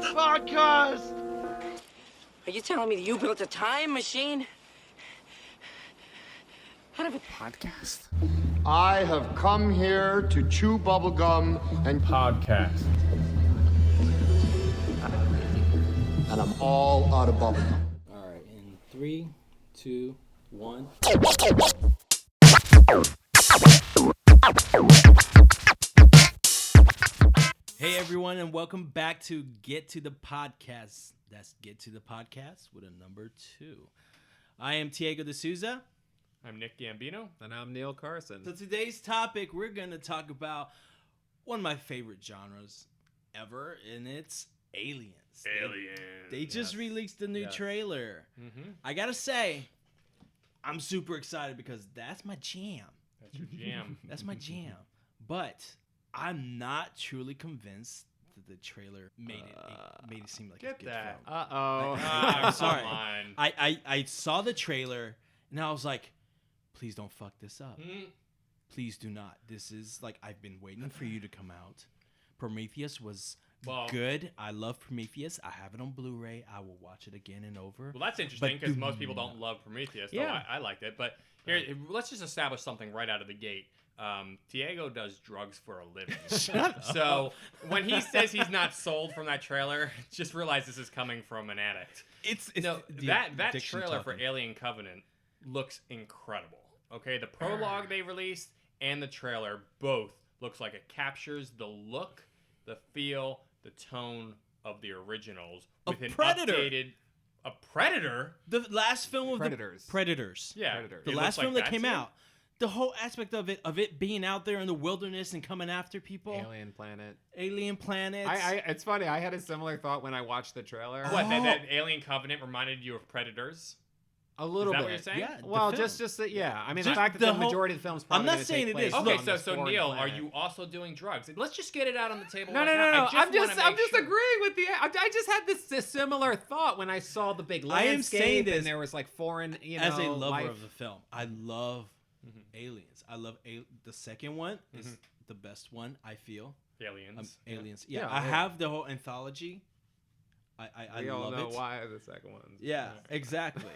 to the podcast! Are you telling me that you built a time machine? Out of a Podcast? I have come here to chew bubblegum and Podcast. and I'm all out of bubblegum. All right, in 3, 2, 1. Hey everyone, and welcome back to Get to the Podcast. That's Get to the Podcast with a number 2. I am Diego D'Souza. I'm Nick Gambino. And I'm Neil Carson. So today's topic, we're going to talk about one of my favorite genres ever, and it's aliens. They just released a new trailer. Mm-hmm. I got to say, I'm super excited because that's my jam. That's your jam. That's my jam. But I'm not truly convinced that the trailer made it seem like a good that. film. I'm sorry. Come on. I saw the trailer and I was like, please don't fuck this up. Please do not. This is like, I've been waiting for you to come out. Prometheus was good. I love Prometheus. I have it on Blu-ray. I will watch it again and over. Well, that's interesting because most people don't love Prometheus. Though I liked it. But here, let's just establish something right out of the gate. Diego does drugs for a living. So when he says he's not sold from that trailer, just realize this is coming from an addict. It's that trailer for Alien Covenant looks incredible. Okay, the prologue they released and the trailer both looks like it captures the look, the feel, the tone of the originals with an updated. A Predator? The last film of Predators. the Predators. Yeah. Predator. The It last looks film like that came that's it? out. The whole aspect of it being out there in the wilderness and coming after people. Alien planet. Alien planets. It's funny. I had a similar thought when I watched the trailer. What, that Alien Covenant reminded you of Predators? A little Is that bit. what you're saying? Yeah. Well, the film. just yeah. I mean, Just the fact that the the whole- majority of the film's I'm probably not gonna saying take it is. place Okay, on so this foreign Neil, planet. are you also doing drugs? Let's just get it out on the table. No, right no, now. no, no. I I'm just wanna make sure. agreeing with you. I just had this similar thought when I saw the big I am saying landscape this and there was like foreign, as a lover life. of the film, I love Aliens. I love the second one is the best one. I feel Aliens. Aliens. Yeah, I yeah. have the whole anthology. I We all love know it. why the second one. Yeah, exactly.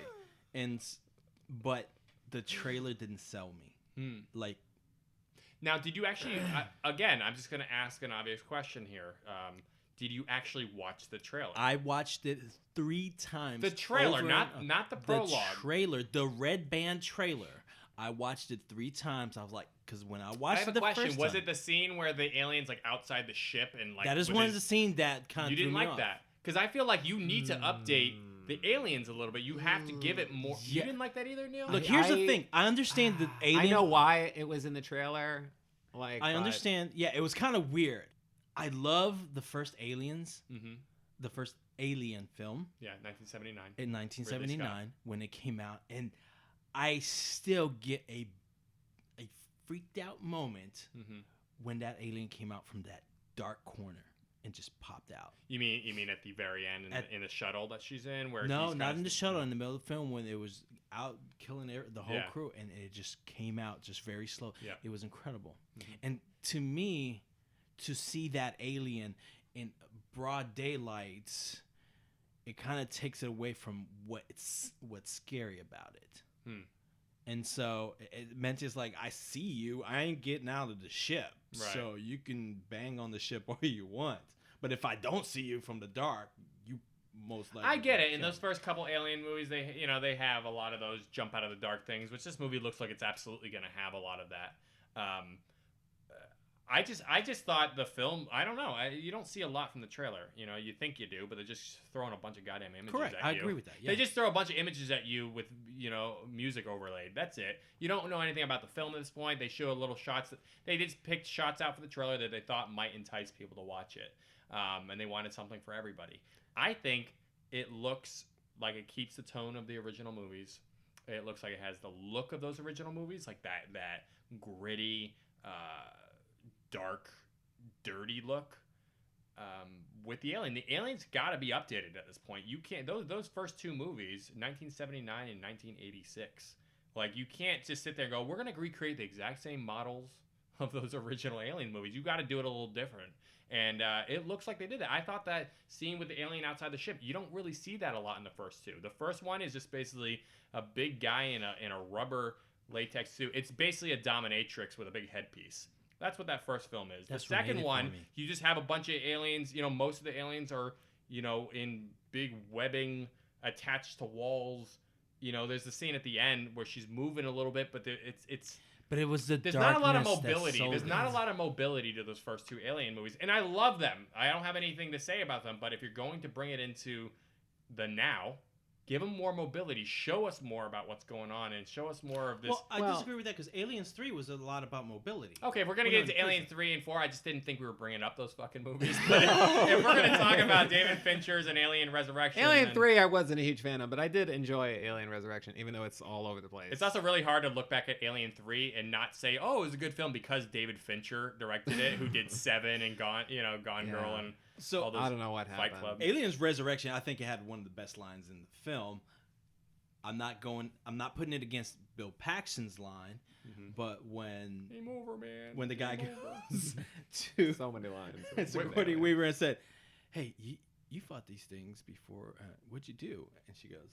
But the trailer didn't sell me. Like, Now, did you actually? Again, I'm just going to ask an obvious question here. Did you actually watch the trailer? I watched it 3 times. The trailer, over not and- the prologue. The trailer, the red band trailer. I watched it 3 times. I was like, because when I I watched have it a the question. first Was time, it the scene where the aliens like outside the ship and like that is with one his- of the scenes that kind of You didn't like that because I feel like you need to update the aliens a little bit. You have to give it more. You Yeah. didn't like that either, Neil? Look, here's the thing. I understand the alien. I know why it was in the trailer. Like I but- understand. Yeah, it was kind of weird. I love the first Aliens, the first Alien film Yeah, 1979. in 1979 when it came out, and I still get a freaked out moment when that alien came out from that dark corner and just popped out. You mean at the very end in the shuttle that she's in? Where No, he's not kinda- in the shuttle. In the middle of the film when it was out killing the whole Yeah. crew, and it just came out just very slow. Yeah. It was incredible. And to me, to see that alien in broad daylight, it kind of takes it away from what's scary about it. And so it meant just like, I see you. I ain't getting out of the ship. Right. So you can bang on the ship all you want. But if I don't see you from the dark, you most likely I get it. kill In me. those first couple Alien movies, they have a lot of those jump out of the dark things, which this movie looks like it's absolutely going to have a lot of that. I just thought the film. I don't know. You don't see a lot from the trailer. You think you do, but they're just throwing a bunch of goddamn images Correct. at I you. agree with that. Yeah. They just throw a bunch of images at you with music overlaid. That's it. You don't know anything about the film at this point. They show little shots. They just picked shots out for the trailer that they thought might entice people to watch it, and they wanted something for everybody. I think it looks like it keeps the tone of the original movies. It looks like it has the look of those original movies, like that gritty, dark, dirty look. With the alien, the alien's got to be updated at this point. You can't those first 2 movies, 1979 and 1986. Like, you can't just sit there and go, we're gonna recreate the exact same models of those original Alien movies. You got to do it a little different. And it looks like they did that. I thought that scene with the alien outside the ship, you don't really see that a lot in the first two. The first one is just basically a big guy in a rubber latex suit. It's basically a dominatrix with a big headpiece. That's what that first film is. That's the second rated one, for me. you just have a bunch of aliens. Most of the aliens are, in big webbing attached to walls. There's the scene at the end where she's moving a little bit, but it's But it was the there's not a lot of darkness that mobility. sold There's not a it. lot of mobility to those first two Alien movies, and I love them. I don't have anything to say about them, but if you're going to bring it into the now, give them more mobility. Show us more about what's going on, and show us more of this. Well, I disagree with that because Aliens 3 was a lot about mobility. Okay, if we're going to Well, get no, into in Alien prison. 3 and 4, I just didn't think we were bringing up those fucking movies. But if we're going to talk about David Fincher's and Alien Resurrection... Alien then 3 I wasn't a huge fan of, but I did enjoy Alien Resurrection, even though it's all over the place. It's also really hard to look back at Alien 3 and not say, oh, it was a good film because David Fincher directed it, who did Seven and Gone Girl and So, all those I don't know what Fight happened. Club. Aliens Resurrection, I think it had one of the best lines in the film. I'm not putting it against Bill Paxton's line, but when Game over, man. the guy Game over. goes to So many lines. Sigourney Weaver and said, "Hey, you fought these things before. What'd you do?" And she goes,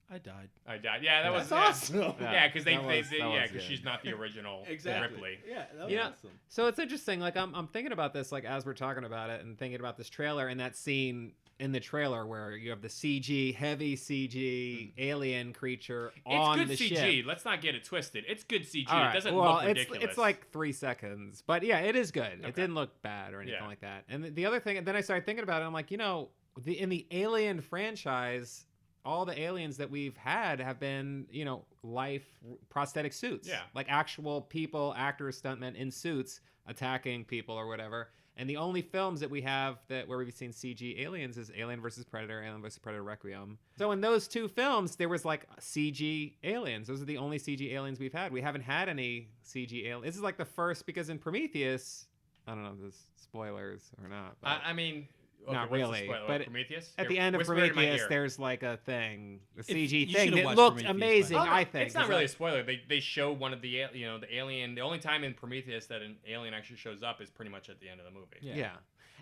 "I died." I died. Yeah, that was That's awesome. Yeah, because That was good. she's not the original Exactly. Ripley. Yeah, that was Yeah. awesome. So it's interesting. Like I'm thinking about this, like as we're talking about it, and thinking about this trailer and that scene in the trailer where you have the heavy CG alien creature on It's the good CG. ship. Let's not get it twisted. It's good CG. All It right, doesn't well, look ridiculous. it's like 3 seconds, but yeah, it is good. Okay. It didn't look bad or anything Yeah. like that. And the other thing, and then I started thinking about it. I'm like, in the Alien franchise, all the aliens that we've had have been, life prosthetic suits. Yeah. Like actual people, actors, stuntmen in suits attacking people or whatever. And the only films that we have where we've seen CG aliens is Alien vs. Predator, Alien vs. Predator Requiem. So in those two films, there was like CG aliens. Those are the only CG aliens we've had. We haven't had any CG aliens. This is like the first, because in Prometheus, I don't know if there's spoilers or not. But I mean, okay, Not what's the really, spoiler? but Prometheus. at Here, the end of whisper it in my Prometheus, ear. there's like a thing, a CG you thing should've that watched looked Prometheus, amazing, by the Oh, no, I think. it's not 'cause really a spoiler. They show one of the the alien. The only time in Prometheus that an alien actually shows up is pretty much at the end of the movie. Yeah.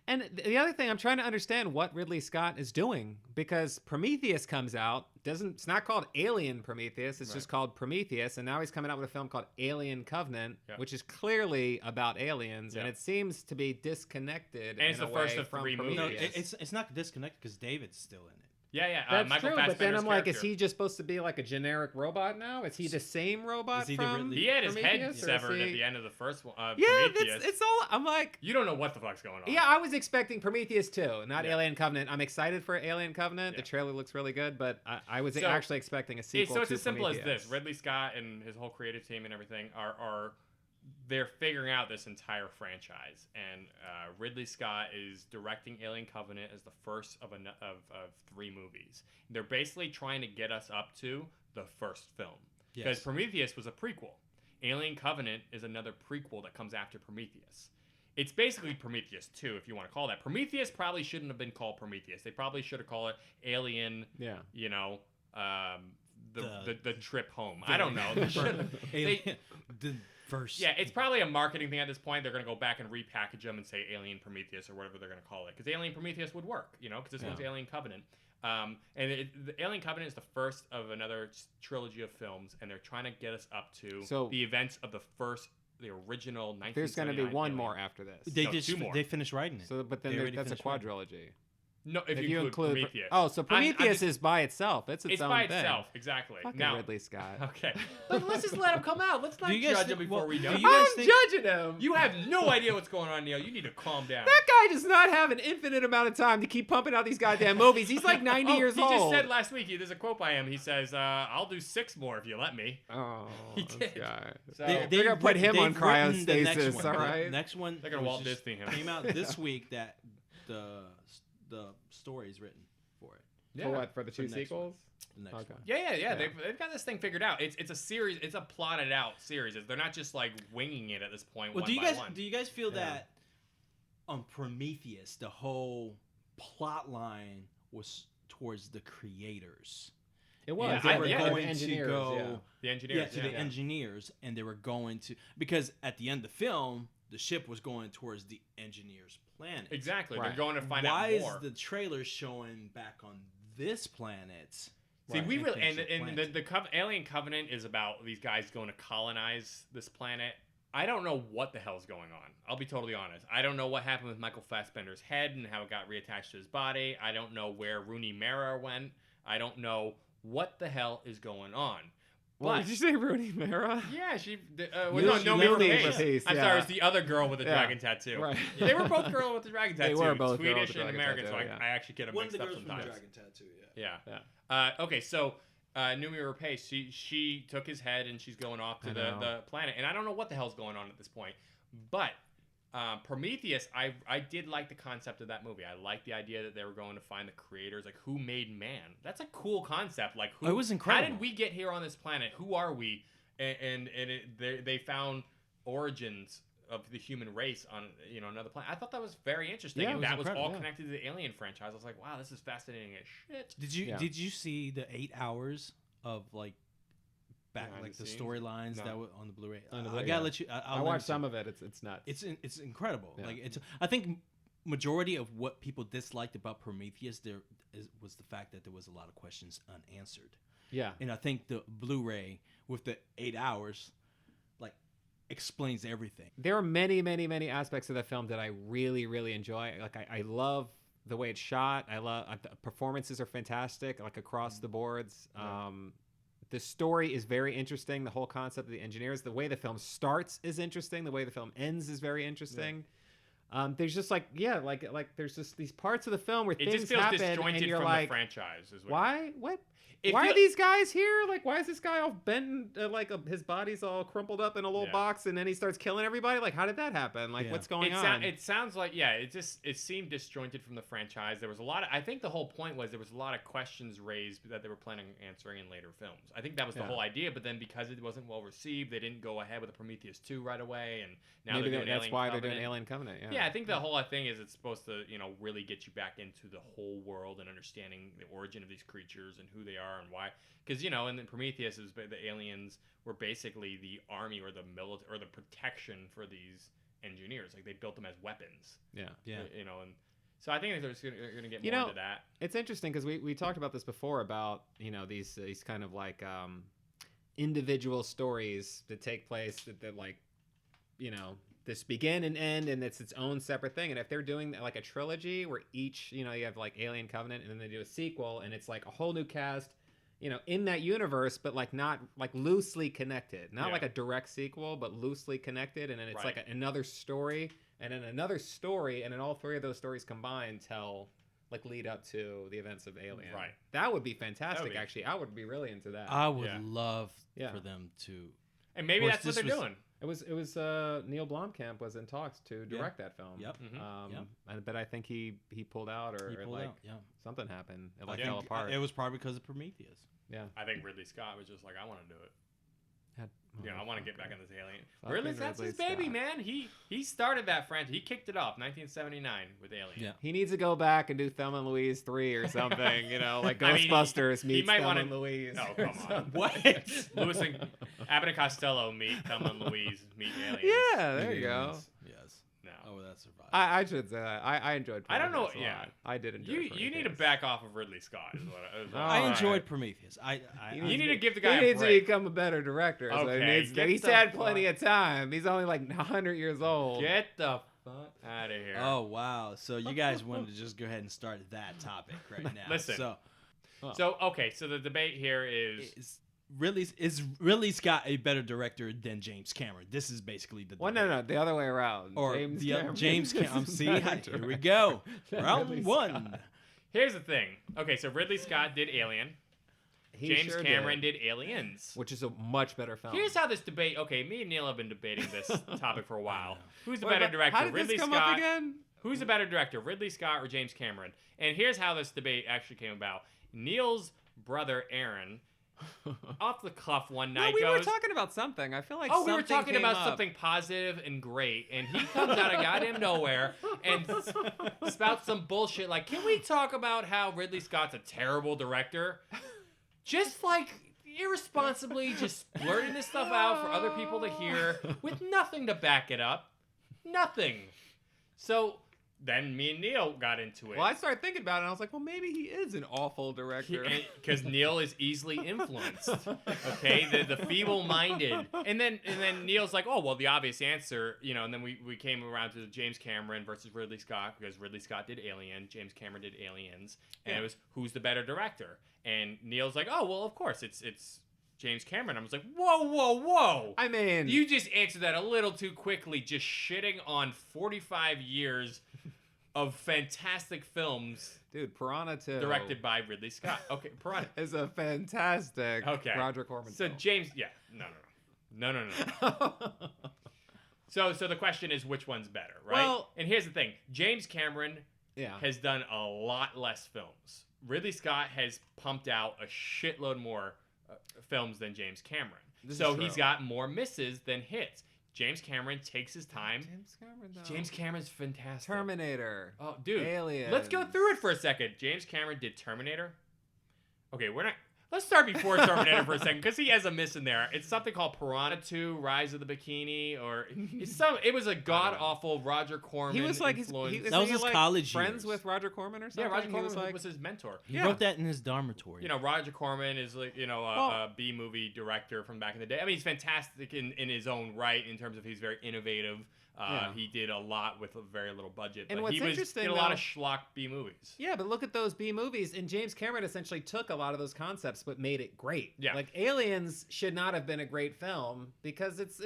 And the other thing, I'm trying to understand what Ridley Scott is doing, because Prometheus comes out, it's not called Alien Prometheus, it's just called Prometheus, and now he's coming out with a film called Alien Covenant, Yeah. which is clearly about aliens, and Yeah. it seems to be disconnected. And it's in a the first way of from 3 movies. No, Prometheus. it's not disconnected because David's still in it. Yeah. That's Michael true, but then Fassbender's I'm like, is character. he just supposed to be like a generic robot now? Is he the same robot Is he the from Ridley- He had his head Prometheus, or is severed at he- the end of the first one. Yeah, Prometheus. it's all. I'm like, You don't know what the fuck's going on. yeah, I was expecting Prometheus too, not Yeah. Alien Covenant. I'm excited for Alien Covenant. Yeah. The trailer looks really good, but I was So- actually expecting a sequel. So it's to as simple as Prometheus. this: Ridley Scott and his whole creative team and everything are they're figuring out this entire franchise, and Ridley Scott is directing Alien Covenant as the first of 3 movies. They're basically trying to get us up to the first film, because Yes. Prometheus was a prequel. Alien Covenant is another prequel that comes after Prometheus. It's basically Prometheus 2, if you want to call that. Prometheus probably shouldn't have been called Prometheus. They probably should have called it Alien. Yeah. The trip home. I don't know. They should- Alien, the first. yeah, it's probably a marketing thing at this point. They're going to go back and repackage them and say Alien Prometheus or whatever they're going to call it. Because Alien Prometheus would work, because this one's Alien Covenant. And the Alien Covenant is the first of another trilogy of films, and they're trying to get us up to the events of the original 1979 There's going to be one Alien. more after this. They No, just 2 more. they finished writing it. So, but then They already that's a finished writing it. quadrilogy. No, if you include Prometheus. Oh, so I'm Prometheus just- is by itself. It's It's own by thing. itself, exactly. Fucking Now, Ridley Scott. okay, but let's just let him come out. Let's not Do you guys judge think- him before well, we do know. you guys I'm think- judging him. You have no idea what's going on, Neil. You need to calm down. That guy does not have an infinite amount of time to keep pumping out these goddamn movies. He's like 90 years he old. just said last week, there's a quote by him. He says, I'll do 6 more if you let me. Oh, He this did. guy. So They're gonna put him on they've written the next cryostasis, one. all The right? next one. They're gonna was Walt just- Disney him. Came out this week that the story is written for it. Yeah. For what? For the For 2 the next sequels? The next Okay. one. Yeah. They've got this thing figured out. It's a series. It's a plotted out series. They're not just like winging it at this point. Well, one do you by guys one. do you guys feel that on Prometheus the whole plot line was towards the creators? It was. And Yeah, they were yeah, the going to engineers, go yeah. The engineers? to the engineers, and they were going to, because at the end of the film, the ship was going towards the engineer's planet. Exactly. Right. They're going to find Why out more. is the trailer showing back on this planet? See, we really and Planet. the Alien Covenant is about these guys going to colonize this planet. I don't know what the hell's going on. I'll be totally honest. I don't know what happened with Michael Fassbender's head and how it got reattached to his body. I don't know where Rooney Mara went. I don't know what the hell is going on. What But did you say, Rooney Mara? yeah, she. Naomi Rapace. I'm yeah. sorry, it's the other girl with the Yeah. dragon tattoo. Right. They were both girl with the dragon tattoo. They were both girl with Swedish the and dragon American, tattoo, so yeah. I actually get them One of mixed the up girls from the sometimes. dragon tattoo. Yeah. Yeah. Okay, so Naomi Rapace, she took his head and she's going off to I the know. planet, and I don't know what the hell's going on at this point, but. Prometheus, I did like the concept of that movie. I like the idea that they were going to find the creators, like who made man. That's a cool concept. Like who? It was incredible. How did we get here on this planet? Who are we? And they found origins of the human race on another planet. I thought that was very interesting. Yeah, it and was that was incredible, all yeah. connected to the Alien franchise. I was like, wow, this is fascinating as shit. Did you see the 8 hours of like back Behind like the the scenes? storylines No. that were on the Blu-ray? On the I Blu-ray, gotta yeah. let you. I watched some of it. It's nuts. It's incredible. Yeah. Like I think majority of what people disliked about Prometheus was the fact that there was a lot of questions unanswered. yeah. And I think the Blu-ray with the 8 hours like explains everything. There are many, many, many aspects of the film that I really, really enjoy. Like I love the way it's shot. I love the performances are fantastic, like across the boards. The story is very interesting. The whole concept of the engineers, the way the film starts is interesting. The way the film ends is very interesting. There's just like there's just these parts of the film where It things just feels happen and disjointed you're from like, the franchise. Is what why? What? It Why feel- are these guys here? Like, why is this guy all bent? His body's all crumpled up in a little Yeah. box, and then he starts killing everybody. Like, how did that happen? Like, Yeah. what's going It on? It sounds like it seemed disjointed from the franchise. There was a lot of. I think the whole point was there was a lot of questions raised that they were planning on answering in later films. I think that was the Yeah. whole idea. But then because it wasn't well received, they didn't go ahead with the Prometheus 2 right away, and now Maybe they're doing that's Alien why Covenant. they're doing Alien Covenant. Yeah. Yeah, I think the whole thing is it's supposed to, really get you back into the whole world and understanding the origin of these creatures and who they are and why. Because and then Prometheus is the aliens were basically the army or the military or the protection for these engineers. Like they built them as weapons. Yeah. And so I think they're going to get You more know, into that. It's interesting because we talked about this before about these kind of like individual stories that take place that like this begin and end and it's its own separate thing. And if they're doing like a trilogy where each you have like Alien Covenant and then they do a sequel and it's like a whole new cast in that universe, but like not like loosely connected, not Yeah. like a direct sequel, but loosely connected, and then it's Right. like another story and then another story, and then all three of those stories combined tell like lead up to the events of Alien. Right. That would be fantastic. be- Actually, I would be really into that. I would Yeah. love Yeah. for them to. And maybe Of course, that's what they're this was- doing. It was Neil Blomkamp was in talks to direct that film. Yep. But I think he pulled out or He pulled like out. Yeah. something happened. It I like think fell apart. It was probably because of Prometheus. yeah. I think Ridley Scott was just like, I want to do it. That I want to get back on this Alien. Fucking Ridley Scott's his Ridley baby, Scott. man. He started that franchise. He kicked it off 1979 with Alien. Yeah. He needs to go back and do Thelma and Louise 3 or something, like I mean, Ghostbusters he meets might Thelma wanna- and Louise. Oh, or come on. something. What? Lewis and Abbott and Costello meet Thelma and Louise meet aliens. Yeah, there you go. Yes. No. Oh, that survived. I should say that. I enjoyed I don't know, Prometheus a yeah. lot. I did enjoy You need to Prometheus. back off of Ridley Scott. Is what Oh, I all enjoyed right. Prometheus. I You need to give the guy He a needs to break. become a better director. So he Okay, needs to- get he's the had plenty fuck- of time. He's only like 100 years old. Get the fuck out of here. Oh wow! So you guys wanted to just go ahead and start that topic right now. Listen. So So, okay, so the debate here is is Ridley Scott a better director than James Cameron? This is basically the Well, debate. no, the other way around. Or James Cameron. See, better here we go. than Round Ridley one. Scott. here's the thing. Okay, so Ridley Scott did Alien. He James sure Cameron did Aliens. which is a much better film. Here's how this debate. Okay, me and Neil have been debating this topic for a while. Who's the Wait, better but director, How did Ridley this come Scott? up again? Who's the better director, Ridley Scott or James Cameron? And here's how this debate actually came about. Neil's brother Aaron, off the cuff one No, night, we goes, were talking about something. I feel like "Oh, we were something talking came about up. something positive and great," and he comes out of goddamn nowhere and spouts some bullshit like, "Can we talk about how Ridley Scott's a terrible director?" Just like irresponsibly, just blurting this stuff out for other people to hear with nothing to back it up. Nothing. So then me and Neil got into it. Well, I started thinking about it, and I was like, well, maybe he is an awful director. Because Neil is easily influenced. Okay, the feeble-minded, and then Neil's like, oh well, the obvious answer, and then we came around to James Cameron versus Ridley Scott, because Ridley Scott did Alien, James Cameron did Aliens, and it was who's the better director, and Neil's like, oh well, of course it's James Cameron. I was like, whoa. I mean, You just answered that a little too quickly, just shitting on 45 years of fantastic films. dude, Piranha 2. Directed by Ridley Scott. Okay, Piranha. is a fantastic Roger Corman So film. James, no. So the question is, which one's better, right? Well- and here's the thing: James Cameron Yeah. has done a lot less films. Ridley Scott has pumped out a shitload more films than James Cameron. This So is he's true. got more misses than hits. James Cameron takes his time. James Cameron, though. James Cameron's fantastic. Terminator. Oh, dude. Aliens. Let's go through it for a second. James Cameron did Terminator. Okay, let's start before Terminator for a second, because he has a miss in there. It's something called Piranha 2, Rise of the Bikini, or it was a god-awful Roger Corman He was like influence. That was his college friends years. with Roger Corman or something. Yeah, Roger He Corman was his mentor. He wrote that in his dormitory. Roger Corman is like, a B-movie director from back in the day. I mean, he's fantastic in his own right in terms of he's very innovative. He did a lot with a very little budget. And But what's he interesting, did a lot though- of schlock B-movies. Yeah, but look at those B movies, and James Cameron essentially took a lot of those concepts but made it great. Yeah. Like Aliens should not have been a great film because it's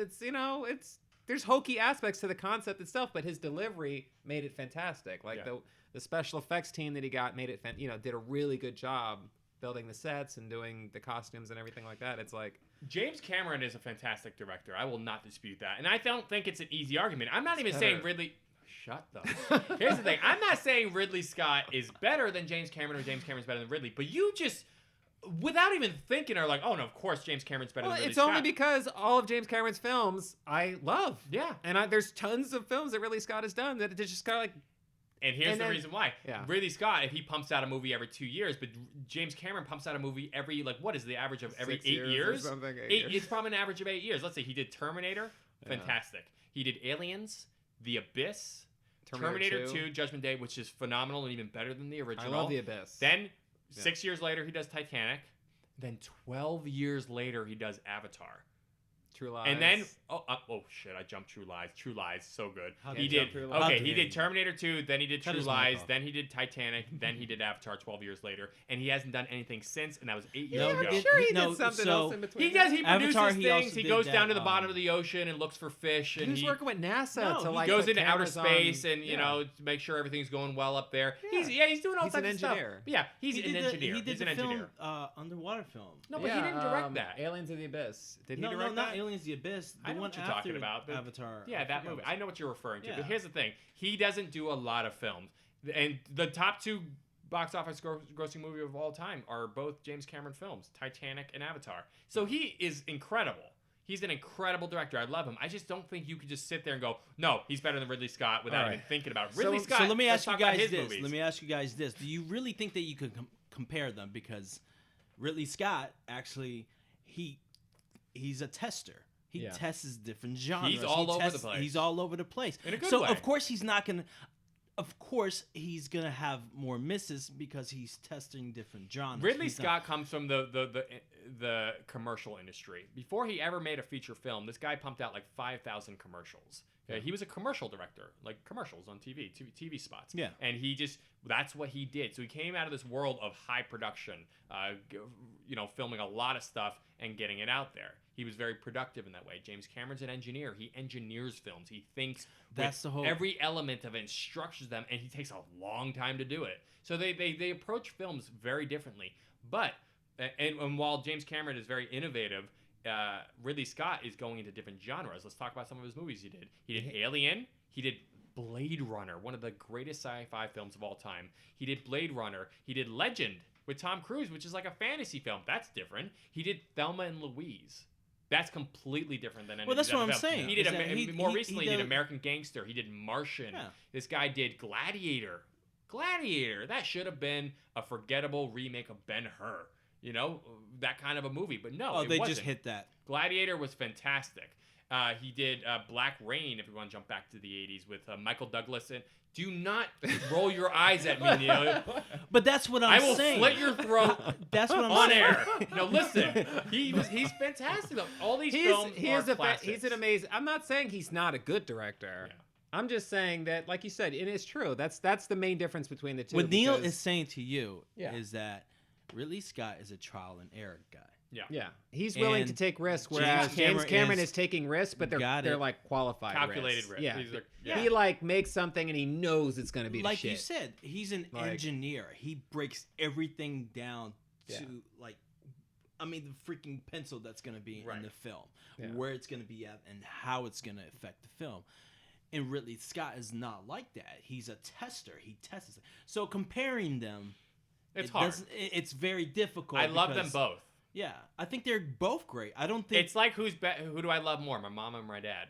there's hokey aspects to the concept itself, but his delivery made it fantastic. Like the special effects team that he got made it did a really good job building the sets and doing the costumes and everything like that. It's like James Cameron is a fantastic director. I will not dispute that. And I don't think it's an easy argument. I'm not even saying Ridley... Shut the... Here's the thing. I'm not saying Ridley Scott is better than James Cameron or James Cameron's better than Ridley, but you just, without even thinking, are like, oh no, of course James Cameron's better than Ridley it's Scott. only because all of James Cameron's films I love. Yeah. And there's tons of films that Ridley Scott has done that it's just kind of like... And here's the reason why. Yeah. Ridley Scott, if he pumps out a movie every 2 years, but James Cameron pumps out a movie every, what is the average of every 6 8 years or years? something, 8 years. It's probably an average of 8 years. Let's say he did Terminator, fantastic. He did Aliens, The Abyss, Terminator 2, Judgment Day, which is phenomenal and even better than the original. I love The Abyss. Then 6 years later, he does Titanic. Then 12 years later, he does Avatar. True Lies. And then shit, I jumped True Lies. True Lies, so good. He did True Lies. Okay, he did Terminator 2, then he did Cut True his mic Lies, off. then he did Titanic, then he did Avatar 12 years later, and he hasn't done anything since, and that was 8 years No, ago. I'm sure he No, did something so- else in between. He does. He produces Avatar, he also things. He did goes that, down to the bottom of the ocean and looks for fish, He and was working with NASA No, to he like goes put into outer cameras on- space and yeah. to make sure everything's going well up there. Yeah. He's doing all He's an types of stuff. engineer. Yeah, he's He an did engineer. He did He's the an engineer. film, underwater film. No, but he didn't direct that. Aliens of the Abyss. Did he No, direct not that? Aliens: The Abyss. The I know one what you're after talking about, but- Avatar. Yeah, that forget movie. what I know what you're referring to. Yeah. But here's the thing: he doesn't do a lot of films, and the top two box office grossing movie of all time are both James Cameron films, Titanic and Avatar. So he is incredible. He's an incredible director. I love him. I just don't think you could just sit there and go, no, he's better than Ridley Scott without All even right. thinking about it. So- Ridley Scott. So let me let's ask you talk about guys his this. movies. Let me ask you guys this. Do you really think that you could compare them? Because Ridley Scott actually he's a tester. He Yeah. tests different genres. He's all over the place. He's all over the place. In a good so way. of course he's not gonna. Of course he's gonna have more misses because he's testing different genres. Ridley He's not- Scott comes from the commercial industry. Before he ever made a feature film, this guy pumped out like 5,000 commercials. Okay? He was a commercial director, like commercials on TV spots. Yeah. And that's what he did. So he came out of this world of high production, filming a lot of stuff and getting it out there. He was very productive in that way. James Cameron's an engineer. He engineers films. He thinks That's with the whole- every element of it and structures them, and he takes a long time to do it. So they approach films very differently. But and while James Cameron is very innovative, Ridley Scott is going into different genres. Let's talk about some of his movies he did. He did Alien. He did Blade Runner, one of the greatest sci-fi films of all time. He did Blade Runner. He did Legend with Tom Cruise, which is like a fantasy film. That's different. He did Thelma and Louise. That's completely different than any Well, that's of what the I'm other films. saying, He did is that more he recently. He did- did American Gangster. He did Martian. Yeah. This guy did Gladiator. That should have been a forgettable remake of Ben-Hur. That kind of a movie. But no, Oh, it they wasn't. just hit that. Gladiator was fantastic. He did Black Rain, if we want to jump back to the 80s, with Michael Douglas. And do not roll your eyes at me, Neil. But that's what I'm saying. I will slit your throat That's what I'm on saying. air. No, listen. He's fantastic. All these films are classics. He's an amazing... I'm not saying he's not a good director. Yeah. I'm just saying that, like you said, it is true. That's the main difference between the two. What Neil because- is saying to you Yeah. is that Ridley Scott is a trial and error guy. Yeah, he's willing to And take risks, whereas James Cameron is taking risks, but they're like qualified Calculated risks. risk. Yeah. These are- He like makes something and he knows it's going to be Like the shit. you said, he's an Like- engineer. He breaks everything down to Yeah. like, I mean, the freaking pencil that's going to be in the film, Yeah. where it's going to be at, and how it's going to affect the film. And Ridley Scott is not like that. He's a tester. He tests it. So comparing them, It's hard. It's very difficult. I love them because- both. Yeah, I think they're both great. I don't think It's like who do I love more, my mom or my dad?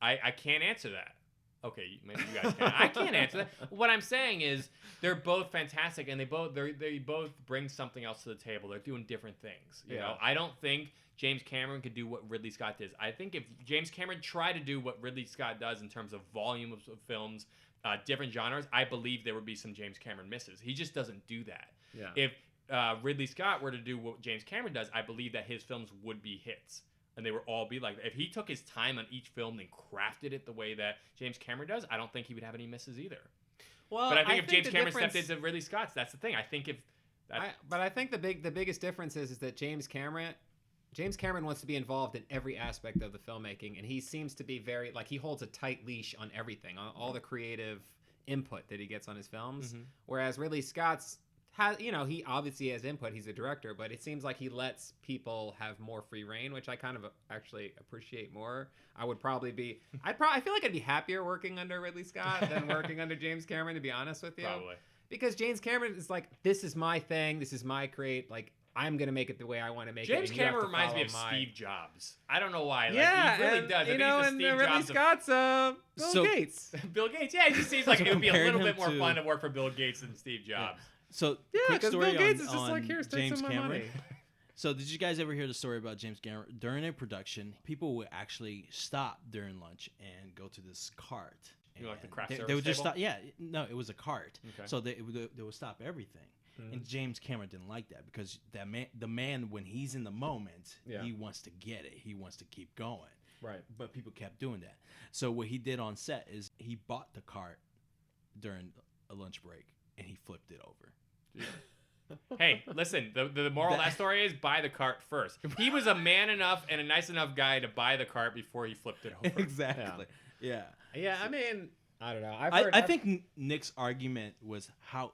I can't answer that. Okay, maybe you guys can. I can't answer that. What I'm saying is they're both fantastic, and they both bring something else to the table. They're doing different things. You know, I don't think James Cameron could do what Ridley Scott does. I think if James Cameron tried to do what Ridley Scott does in terms of volume of films, different genres, I believe there would be some James Cameron misses. He just doesn't do that. Yeah. If Ridley Scott were to do what James Cameron does, I believe that his films would be hits. And they would all be like that. If he took his time on each film and crafted it the way that James Cameron does, I don't think he would have any misses either. Well, But I think if James the Cameron difference- stepped into Ridley Scott's, that's the thing. I think if... But I think the biggest difference is that James Cameron wants to be involved in every aspect of the filmmaking, and he seems to be very he holds a tight leash on everything, on all the creative input that he gets on his films. Whereas Ridley Scott's he obviously has input. He's a director, but it seems like he lets people have more free reign, which I kind of actually appreciate more. I would probably be. I feel like I'd be happier working under Ridley Scott than working under James Cameron, to be honest with you. Probably. Because James Cameron is like, this is my thing. This is my I'm gonna make it the way I want to make it. James Cameron reminds me of Steve Jobs. I don't know why. Yeah, he really does. I think he's the Steve Ridley Jobs Scott's Bill Gates. Bill Gates. Yeah, it just seems like it would be a compare little him bit more to- fun to work for Bill Gates than Steve Jobs. So Yeah, quick because story Bill Gates on, is just on like, here's James some of my Cameron. money. So did you guys ever hear the story about James Cameron? During a production, people would actually stop during lunch and go to this cart. You know, like the And craft they service would just table? stop. Yeah, no, it was a cart. Okay. So they would stop everything. And James Cameron didn't like that because the man, when he's in the moment, he wants to get it. He wants to keep going. Right. But people kept doing that. So what he did on set is he bought the cart during a lunch break and he flipped it over. Hey, listen, the moral of that story is buy the cart first. He was a man enough and a nice enough guy to buy the cart before he flipped it over. Exactly. Yeah. Yeah, I mean, I don't know. I think Nick's argument was how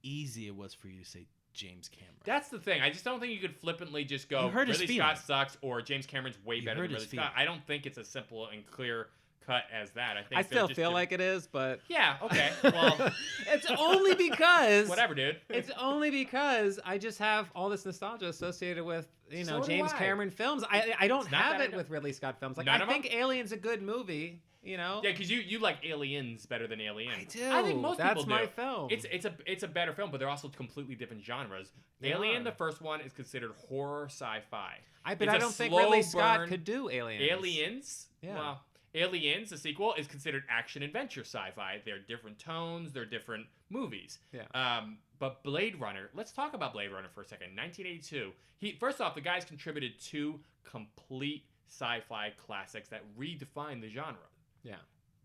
easy it was for you to say James Cameron. That's the thing. I just don't think you could flippantly just go, You hurt his Ridley Scott feelings. sucks or James Cameron's way You better hurt than his Ridley Scott. feelings. I don't think it's as simple and clear cut as that. I think I they're still just feel different- like it is, but Yeah, okay. Well, it's only because whatever, dude. It's only because I just have all this nostalgia associated with So do James I. Cameron films. I don't It's not have that I it don't- with Ridley Scott films. Like None I of think Alien's a good movie. Yeah, because you like Aliens better than Aliens. I do. I think most That's people do. my film. It's a better film, but they're also completely different genres. They Alien, are. the first one, is considered horror sci-fi. But It's I a don't think slow Ridley Scott burn. could do Aliens. Aliens, Yeah. well, Aliens, the sequel, is considered action adventure sci-fi. They're different tones. They're different movies. Yeah. But Blade Runner. Let's talk about Blade Runner for a second. 1982. First off, the guys contributed 2 complete sci-fi classics that redefined the genre. Yeah.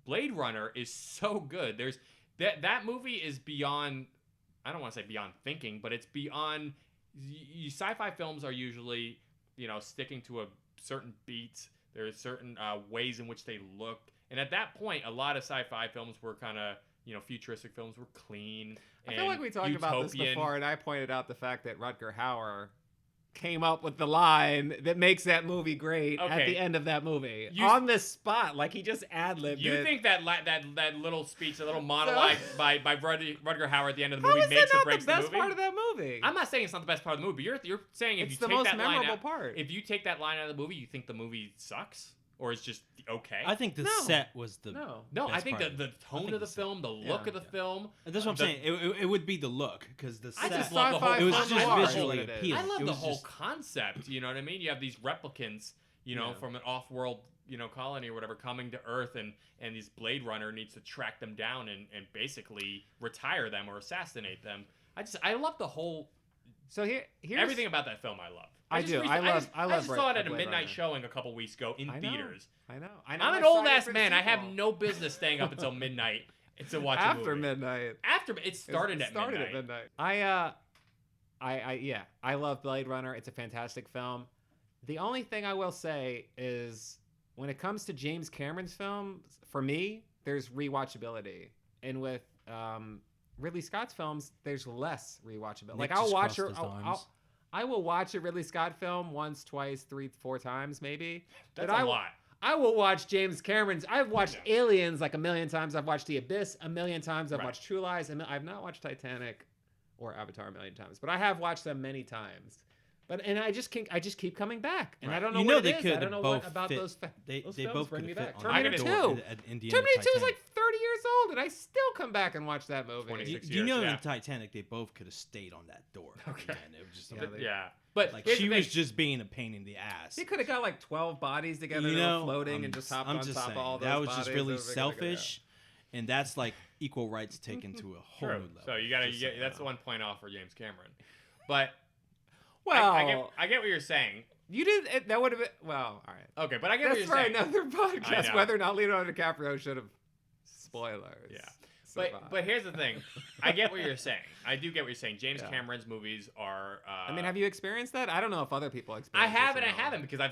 Blade Runner is so good. There's that movie is beyond. I don't want to say beyond thinking, but it's beyond. Sci-fi films are usually, sticking to a certain beat. There's certain ways in which they look, and at that point, a lot of sci-fi films were kind of, futuristic films were clean. I feel like we talked about this utopian. before, and I pointed out the fact that Rutger Hauer came up with the line that makes that movie great at Okay. the end of that movie You- on the spot. Like he just ad-libbed You it. think that that little speech, that little monologue by Rutger Hauer at the end of the How movie is makes that or not breaks the best movie? part of that movie? I'm not saying it's not the best part of the movie, but you're saying if It's you the take most that line memorable out, part. if you take that line out of the movie, you think the movie sucks or it's just okay? I think the No. set was the No. No, I best think part the of it. I tone think of the set. film, the look of the film. And that's what I'm the- saying. It would be the look because the I set. just love the whole Sci-fi it was film just noir is visually what it is. appealing. I love It the was whole just- concept. You know what I mean? You have these replicants, from an off-world, colony or whatever, coming to Earth, and this Blade Runner needs to track them down and basically retire them or assassinate them. I love the whole. So here's everything about that film. I love. I just saw it at a Blade midnight Runner. showing a couple weeks ago in theaters. I know. I'm I an saw old it ass for the man. I have sequel. no business staying up until midnight to watch a After movie. midnight. After it started at midnight. At midnight. I love Blade Runner. It's a fantastic film. The only thing I will say is when it comes to James Cameron's films, for me, there's rewatchability, and with Ridley Scott's films, there's less rewatchability. Nick Like I'll just watch crossed his arms. I will watch a Ridley Scott film once, twice, 3, 4 times, maybe. That's But a lot. I will watch James Cameron's. I've watched Aliens like a million times. I've watched The Abyss a million times. I've watched True Lies. I've not watched Titanic or Avatar a million times, but I have watched them many times. And I just keep coming back, and I don't know what it is. I don't know what about those films both bring me could fit back. on Terminator the 2. door at Indiana Terminator 2 is like Titanic. 30 years old, and I still come back and watch that movie. 26 You years, know, yeah. in Titanic, they both could have stayed on that door. Okay, and it was just But like here's she the was thing. just being a pain in the ass. He could have got like 12 bodies together, You that were know, floating, and just hopped I'm on just top saying, of all those that was bodies. just really That was selfish, and that's like equal rights taken to a whole new True. level. So you gotta Just get saying. that's the 1 point off for James Cameron. But Well, I get what you're saying. you did. That would have been well. All right. Okay, but I get That's what for you're saying. another podcast. know. Whether or not Leonardo DiCaprio should have. Spoilers. Yeah. survive. But here's the thing. I get what you're saying. I do get what you're saying. James Yeah. Cameron's movies are. I mean, have you experienced that? I don't know if other people I experience. haven't. this I at all. haven't because I've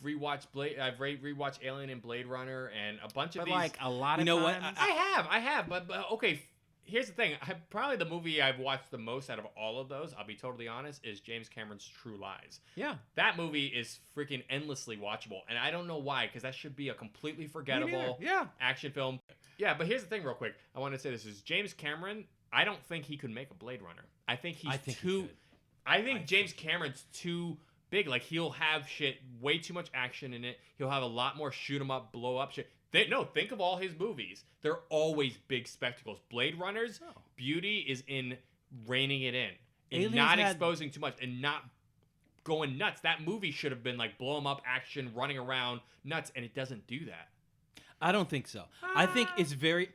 rewatched rewatched Alien and Blade Runner and a bunch of But these. like a lot of You know what? times, I have. But okay. Here's the thing. Probably the movie I've watched the most out of all of those, I'll be totally honest, is James Cameron's True Lies. yeah. That movie is freaking endlessly watchable, and I don't know why, because that should be a completely forgettable Yeah. action film. Yeah, but here's the thing, real quick. I want to say this is James Cameron. I don't think he could make a Blade Runner. I think he's I think he too. could. I think James Cameron's too big. Like he'll have shit, way too much action in it. He'll have a lot more shoot 'em up, blow up shit. Think of all his movies. They're always big spectacles. Blade Runner's beauty is in reining it in, Aliens not had- exposing too much, and not going nuts. That movie should have been like blow 'em up action, running around nuts, and it doesn't do that. I don't think so. I think it's very.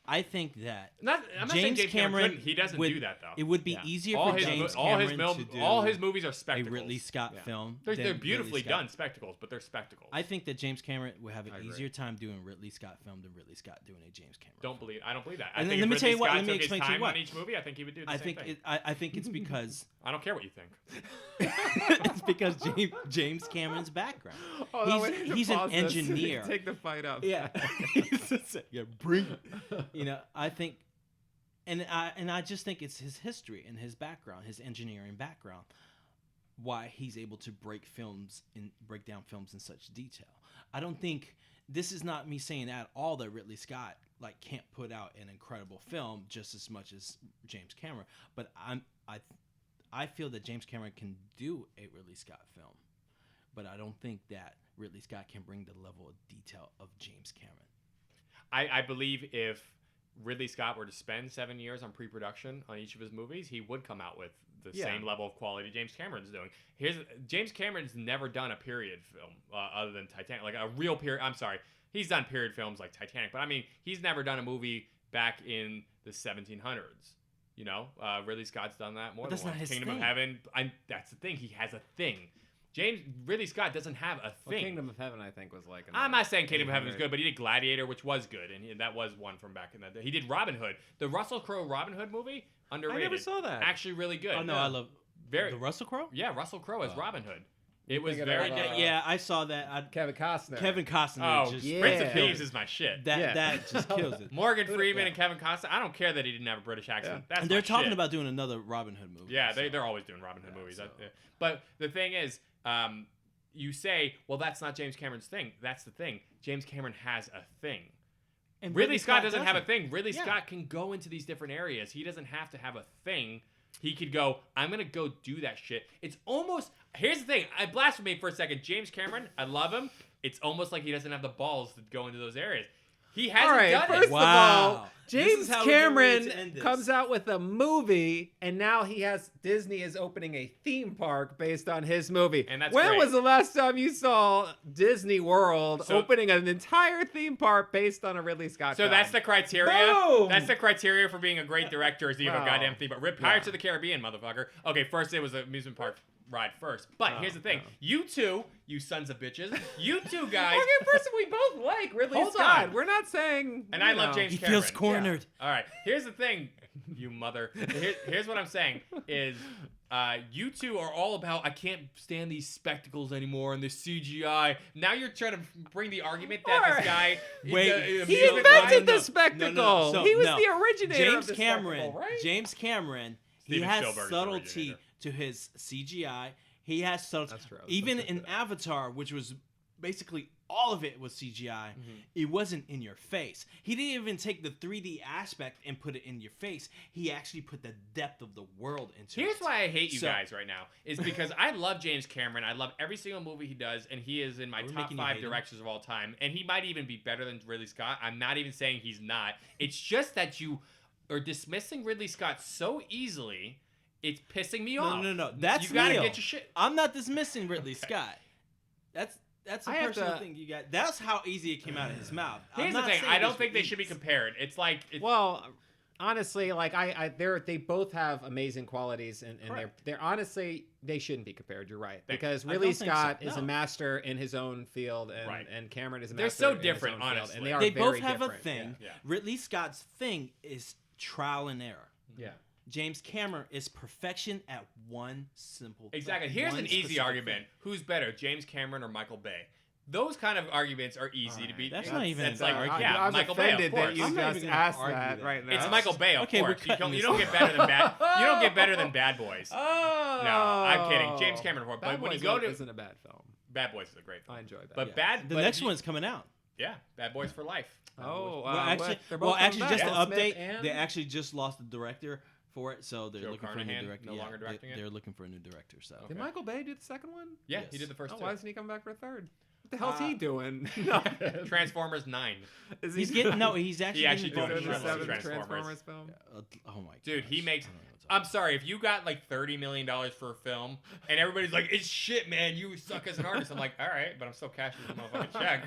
I think that I'm not saying James James Cameron couldn't. He doesn't would- do that though. it would be Yeah. easier all for his James all his Cameron to do all his movies are a spectacles. Ridley Scott film. They're than beautifully Ridley Scott. done spectacles, but they're spectacles. I think that James Cameron would have an I agree. easier time doing Ridley Scott film than Ridley Scott doing a James Cameron. I don't believe that. I And think let if me Ridley tell you what, Scott let me took his explain to you time what. on each movie, I think he would do the I same think thing. I think it's because I don't care what you think. it's because James Cameron's background. Hold on, we need to he's an pause this. engineer. Take the fight up. Yeah, yeah, bring it. You know, I think, and I just think it's his history and his background, his engineering background, why he's able to break down films in such detail. I don't think this is not me saying at all that Ridley Scott like can't put out an incredible film just as much as James Cameron, but I feel that James Cameron can do a Ridley Scott film, but I don't think that Ridley Scott can bring the level of detail of James Cameron. I believe if Ridley Scott were to spend 7 years on pre-production on each of his movies, he would come out with the same level of quality James Cameron's doing. James Cameron's never done a period film other than Titanic, like a real period. I'm sorry, he's done period films like Titanic, but I mean, he's never done a movie back in the 1700s. You know, Ridley Scott's done that more But than that's not once. his Kingdom of thing. Heaven. That's the thing. He has a thing. Ridley Scott doesn't have a Well, thing. Kingdom of Heaven, I think, was like. I'm not saying Kingdom of Heaven was 800. good, but he did Gladiator, which was good, and that was one from back in the day. He did Robin Hood, the Russell Crowe Robin Hood movie, underrated. I never saw that. Actually, really good. Oh no, I love Very- the Russell Crowe. Yeah, Russell Crowe as Robin Hood. It was thinking very of, good. Yeah, I saw that. Kevin Costner. Kevin Costner. Oh, just yeah. Prince of Thieves is my shit. that just kills it. Morgan Freeman Yeah. and Kevin Costner. I don't care that he didn't have a British accent. Yeah. That's And they're my talking shit. about doing another Robin Hood movie. Yeah, so. they're always doing Robin Hood movies. so- But the thing is, you say, well, that's not James Cameron's thing. That's the thing. James Cameron has a thing. And Ridley Scott doesn't have a doesn't. thing. Ridley Yeah. Scott can go into these different areas. He doesn't have to have a thing. He could go, I'm going to go do that shit. It's almost, here's the thing. I blaspheme for a second. James Cameron, I love him. It's almost like he doesn't have the balls to go into those areas. He hasn't All right, done first it. of Wow. all, This James is how we're getting ready Cameron to end this. comes out with a movie, and now Disney is opening a theme park based on his movie. And that's when great. was the last time you saw Disney World opening an entire theme park based on a Ridley Scott So film? that's the criteria. Boom! That's the criteria for being a great director is you have a Wow. goddamn theme. But Pirates of the Caribbean, motherfucker. Okay, first it was an amusement park ride first. But here's the thing. no. You two, you sons of bitches, you two guys. Okay, first we both like Ridley Hold Scott. on. We're not saying. And you I love know. James He Cameron. feels cornered. All right. Here's the thing, you mother. Here's what I'm saying is you two are all about I can't stand these spectacles anymore and this CGI. Now you're trying to bring the argument that Alright. this guy Wait, He No, invented no, the spectacle. no. So, he was no. the originator James of the Cameron. spectacle, right? James Cameron. He Steven has Spielberg's the subtlety originator. to his CGI. He has subtlety. That's true. Even That's in true. Avatar, which was basically all of it was CGI, it wasn't in your face. He didn't even take the 3D aspect and put it in your face. He actually put the depth of the world into it. Here's why I hate you So- guys right now is because I love James Cameron. I love every single movie he does, and he is in my Are we top making you 5 hate him? directors of all time. And he might even be better than Ridley Scott. I'm not even saying he's not. It's just that you are dismissing Ridley Scott so easily. It's pissing me off. No. That's you gotta Neil. get your shit. I'm not dismissing Ridley Scott. That's a I have personal to- thing you got. That's how easy it came out of his mouth. I'm Here's the not thing. saying I don't this think they with should be ease. compared. It's like Well, honestly, like they both have amazing qualities, and they're honestly they shouldn't be compared. You're right, Thanks. because I Ridley don't think so. Scott is a No. master in his own field, and Right. and Cameron is a They're master. so in his different, own field, honestly. and they are They very both have a different. thing. Yeah. Ridley Scott's thing is trial and error. Yeah. James Cameron is perfection at one simple thing. exactly. Here's One an easy specific argument. thing. Who's better, James Cameron or Michael Bay? Those kind of arguments are easy to be. That's not even That's an like argument. yeah, I'm Michael Bay, of offended course. that you I'm not just even gonna asked argue that that. right now. It's Michael Bay, of Okay, we're course. cutting You this don't get off. better than bad. You don't get better than Bad Boys. Oh No, I'm kidding. James Cameron, but Bad when you Boys go to isn't a bad film. Bad Boys is a great film. I enjoyed that. But yeah. The but next you- one's coming out. yeah, Bad Boys for life. Oh, Well, actually, they're both just coming to back. Will Smith update, and- they actually just lost the director for it, so they're Joe looking for a Carnahan, new director. no longer directing it? They're looking for a new director. So Did Michael Bay do the second one? Yeah, Yes. he did the first Oh, two. why isn't he coming back for a third? What the hell's he doing? Nothing. Transformers 9. Is he's getting He's actually He actually getting doing doing a the shitload of seventh Transformers. film? Oh my Dude, gosh. he makes. I don't know what to I'm sorry if you got like $30 million for a film, and everybody's like, "It's shit, man. You suck as an artist." I'm like, "All right, but I'm still cashing this motherfucking check."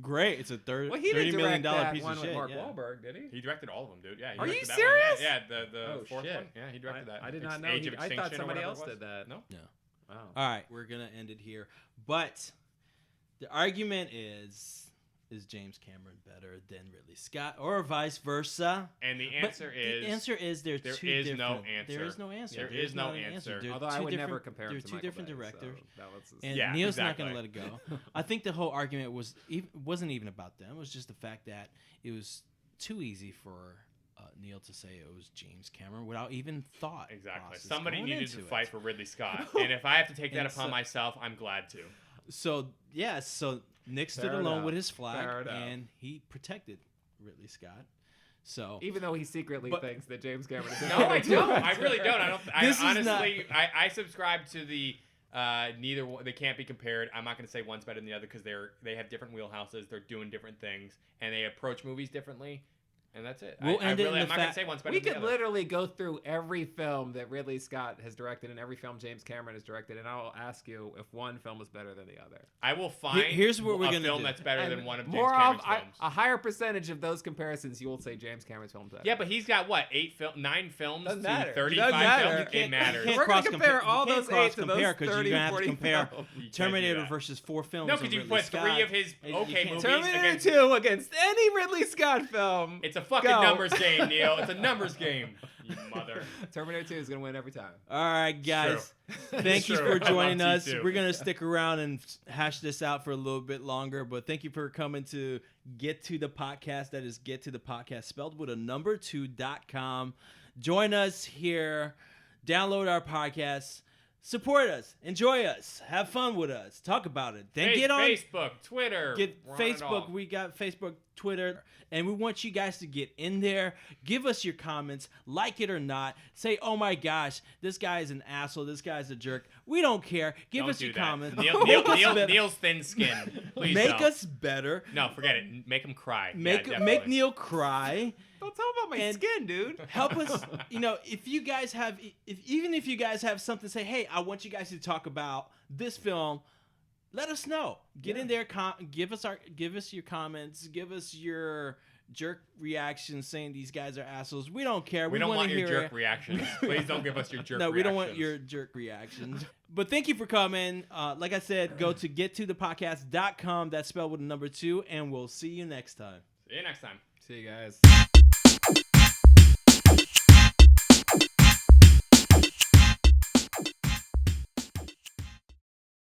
Great. It's a Well, he $30 didn't million direct that piece one of with shit. Mark yeah. Wahlberg, did he? He directed all of them, dude. Yeah. He Are you directed that serious? One. Yeah, the Oh, fourth shit. one. Yeah, he directed that. I did not know. Age of I thought Extinction or somebody whatever else it was. did that. No. No. Wow. All right, we're gonna end it here. But the argument is James Cameron better than Ridley Scott, or vice versa? And the But answer the answer is there two is different. no answer. There is no answer. There There's is no not an answer. They're Although I two would never different- compare him They're to two Michael different Bay, so directors. that was And Yeah, Neil's exactly. not going to let it go. I think the whole argument wasn't even about them. It was just the fact that it was too easy for Neil to say it was James Cameron without even thought. Exactly. process Somebody going needed to into fight it. for Ridley Scott, and if I have to take that And upon so- myself, I'm glad to. So Nick stood Fair alone enough. with his Fair flag, enough. and he protected Ridley Scott. So Even though he secretly But- thinks that James Cameron is a No, I better don't. I director. really don't. I This is honestly, I subscribe to the neither one. They can't be compared. I'm not going to say one's better than the other because they have different wheelhouses. They're doing different things, and they approach movies differently. And that's it. We'll end it in I'm the not going to fact- say one's better We than could the other. literally go through every film that Ridley Scott has directed and every film James Cameron has directed, and I will ask you if one film is better than the other. I will find here's what we're a gonna film do. that's better And than one of James more Cameron's of films. a higher percentage of those comparisons, you will say James Cameron's films better. Yeah, but he's got what 9 films Doesn't to matter. 35 Doesn't matter. films. You It matters. You We're gonna cross compare all you can't those 8 cross to those compare because 30, you're gonna have to 40 compare films. You can't do Terminator that. versus 4 films. No, of because you Ridley put Scott. 3 of his And you okay can't- movies Terminator against. 2 against any Ridley Scott film. It's a fucking Go. numbers game, Neil. It's a numbers game. You mother. Terminator 2 is going to win every time. All right, guys. True. Thank you True. for I love joining us. T2. We're going to stick around and hash this out for a little bit longer, but thank you for coming to Get to the Podcast. That is Get to the Podcast, spelled with a number 2.com. Join us here. Download our podcast. support us, enjoy us, have fun with us, talk about it. Then get on Facebook, Twitter. Get we're on it all. Facebook. We got Facebook, Twitter, and we want you guys to get in there. Give us your comments, like it or not. Say, "Oh my gosh, this guy is an asshole. This guy's a jerk." We don't care. Give Don't us do your that. comments. Neil's thin skin. Please Make don't. us better. No, forget it. Make him cry. Make yeah, make definitely. Neil cry. Don't tell about my And- skin, dude. Help us. If you guys have, even if you guys have something to say, hey, I want you guys to talk about this film. Let us know. Get in there. Give us your comments. Give us your jerk reactions saying these guys are assholes. We don't care. We don't wanna want your hear jerk reactions. Please don't give us your jerk No, reactions. we don't want your jerk reactions. But thank you for coming. Like I said, go to gettothepodcast.com. That's spelled with a number 2, and we'll see you next time. See you next time. See you guys.